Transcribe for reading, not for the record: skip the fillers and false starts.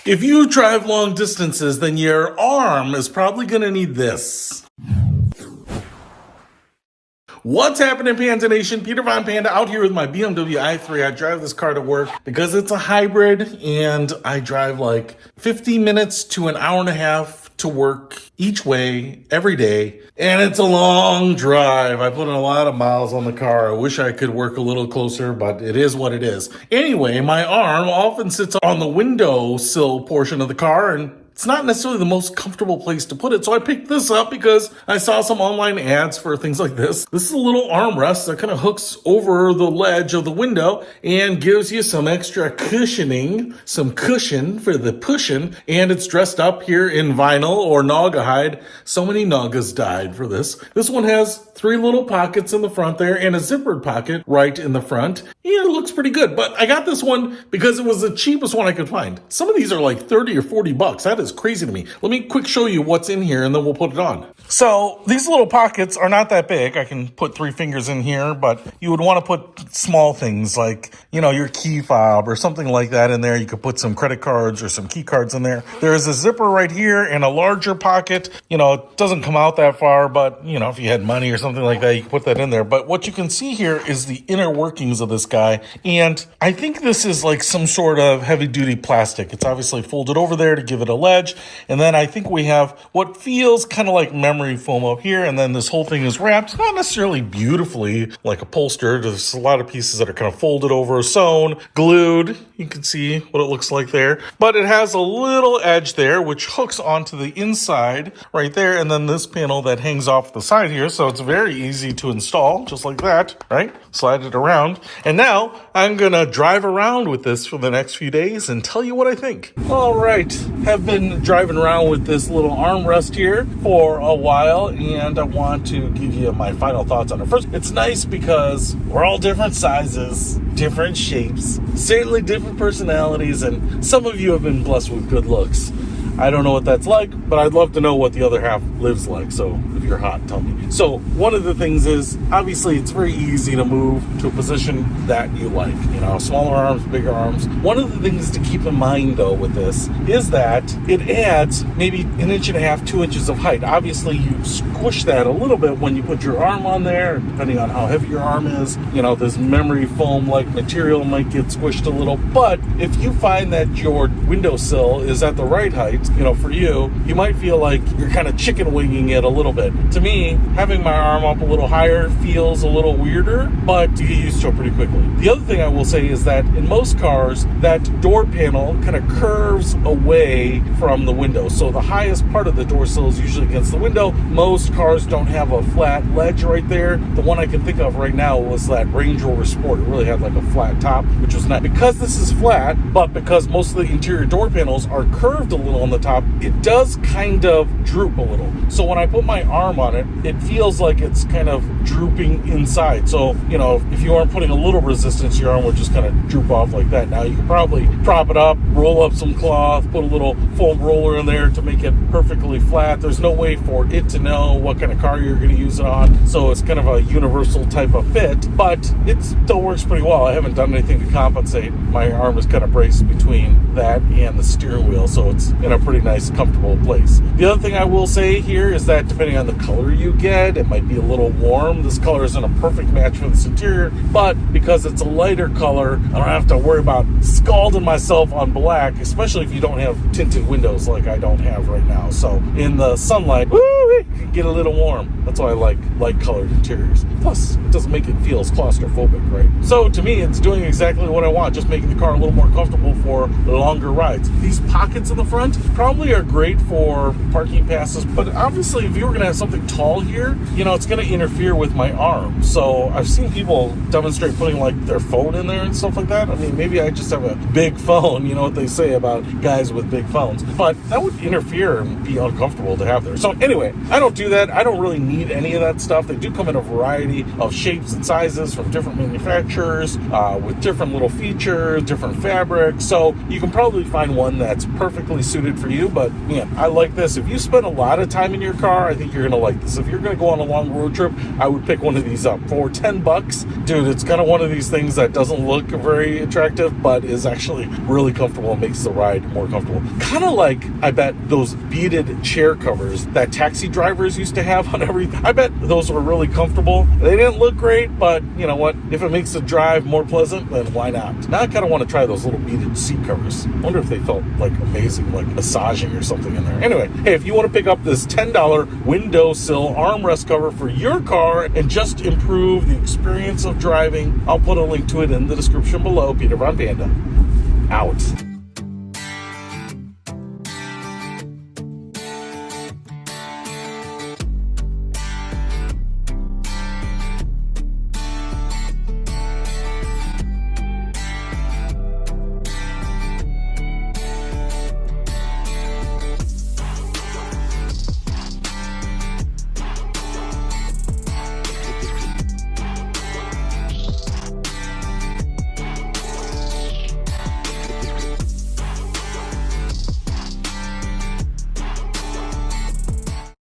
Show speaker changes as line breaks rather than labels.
If you drive long distances, then your arm is probably going to need this. What's happening, Panda Nation? Peter Von Panda out here with my BMW i3. I drive this car to work because it's a hybrid, and I drive like 50 minutes to an hour and a half to work each way every day, and it's a long drive. I put in a lot of miles on the car. I wish I could work a little closer, but it is what it is. Anyway, my arm often sits on the windowsill portion of the car, and it's not necessarily the most comfortable place to put it, so I picked this up because I saw some online ads for things like this. This is a little armrest that kind of hooks over the ledge of the window and gives you some extra cushioning, some cushion for the pushing, and it's dressed up here in vinyl or naga hide. So many nagas died for this. This one has 3 little pockets in the front there and a zippered pocket right in the front. Yeah, it looks pretty good, but I got this one because it was the cheapest one I could find. Some of these are like 30 or 40 bucks. That is crazy to me. Let me quick show you what's in here and then we'll put it on. So these little pockets are not that big. I can put 3 fingers in here, but you would want to put small things like, your key fob or something like that in there. You could put some credit cards or some key cards in there. There is a zipper right here and a larger pocket. It doesn't come out that far, but if you had money or something like that, you can put that in there. But what you can see here is the inner workings of this guy. And I think this is like some sort of heavy duty plastic. It's obviously folded over there to give it a ledge. And then I think we have what feels kind of like memory foam up here. And then this whole thing is wrapped, not necessarily beautifully like upholstered. There's a lot of pieces that are kind of folded over, sewn, glued. You can see what it looks like there. But it has a little edge there, which hooks onto the inside right there. And then this panel that hangs off the side here. So it's very easy to install, just like that, right? Slide it around. And now I'm going to drive around with this for the next few days and tell you what I think. All right. Have been driving around with this little armrest here for a while, and I want to give you my final thoughts on it. First, it's nice because we're all different sizes, different shapes, certainly different personalities, and some of you have been blessed with good looks. I don't know what that's like, but I'd love to know what the other half lives like. So if you're hot, tell me. So one of the things is, obviously, it's very easy to move to a position that you like. Smaller arms, bigger arms. One of the things to keep in mind, though, with this is that it adds maybe 1.5 inches, 2 inches of height. Obviously, you squish that a little bit when you put your arm on there, depending on how heavy your arm is. This memory foam-like material might get squished a little. But if you find that your windowsill is at the right height, for you might feel like you're kind of chicken winging it a little bit. To me, having my arm up a little higher feels a little weirder, but you get used to it pretty quickly. The other thing I will say is that in most cars, that door panel kind of curves away from the window. So the highest part of the door sill is usually against the window. Most cars don't have a flat ledge right there. The one I can think of right now was that Range Rover Sport. It really had like a flat top, which was nice. Because this is flat, but because most of the interior door panels are curved a little on the top, it does kind of droop a little. So when I put my arm on it, it feels like it's kind of drooping inside. So, if you aren't putting a little resistance, your arm would just kind of droop off like that. Now you can probably prop it up, roll up some cloth, put a little foam roller in there to make it perfectly flat. There's no way for it to know what kind of car you're going to use it on. So it's kind of a universal type of fit, but it still works pretty well. I haven't done anything to compensate. My arm is kind of braced between that and the steering wheel, so it's in a pretty nice, comfortable place. The other thing I will say here is that depending on the color you get, it might be a little warm. This color isn't a perfect match for this interior, but because it's a lighter color, I don't have to worry about scalding myself on black, especially if you don't have tinted windows like I don't have right now. So in the sunlight, it can get a little warm. That's why I like light colored interiors. Plus, it doesn't make it feel as claustrophobic, right? So to me, it's doing exactly what I want, just making the car a little more comfortable for longer rides. These pockets in the front probably are great for parking passes, but obviously if you were going to have something tall here, it's going to interfere with my arm. So I've seen people demonstrate putting like their phone in there and stuff like that. I mean, maybe I just have a big phone, what they say about guys with big phones, but that would interfere and be uncomfortable to have there. So anyway, I don't do that. I don't really need any of that stuff. They do come in a variety of shapes and sizes from different manufacturers with different little features, different fabrics. So you can probably find one that's perfectly suited for you. But man, I like this. If you spend a lot of time in your car, I think you're going to like this. If you're going to go on a long road trip, I would pick one of these up. For $10, dude, it's kind of one of these things that doesn't look very attractive, but is actually really comfortable and makes the ride more comfortable. Kind of like, I bet, those beaded chair covers that taxi drivers used to have on everything. I bet those were really comfortable. They didn't look great, but you know what? If it makes the drive more pleasant, then why not? Now I kind of want to try those little beaded seat covers. I wonder if they felt like amazing, like massaging or something in there. Anyway, hey, if you want to pick up this $10 windowsill armrest cover for your car and just improve the experience of driving, I'll put a link to it in the description below. Peter Von Panda, out.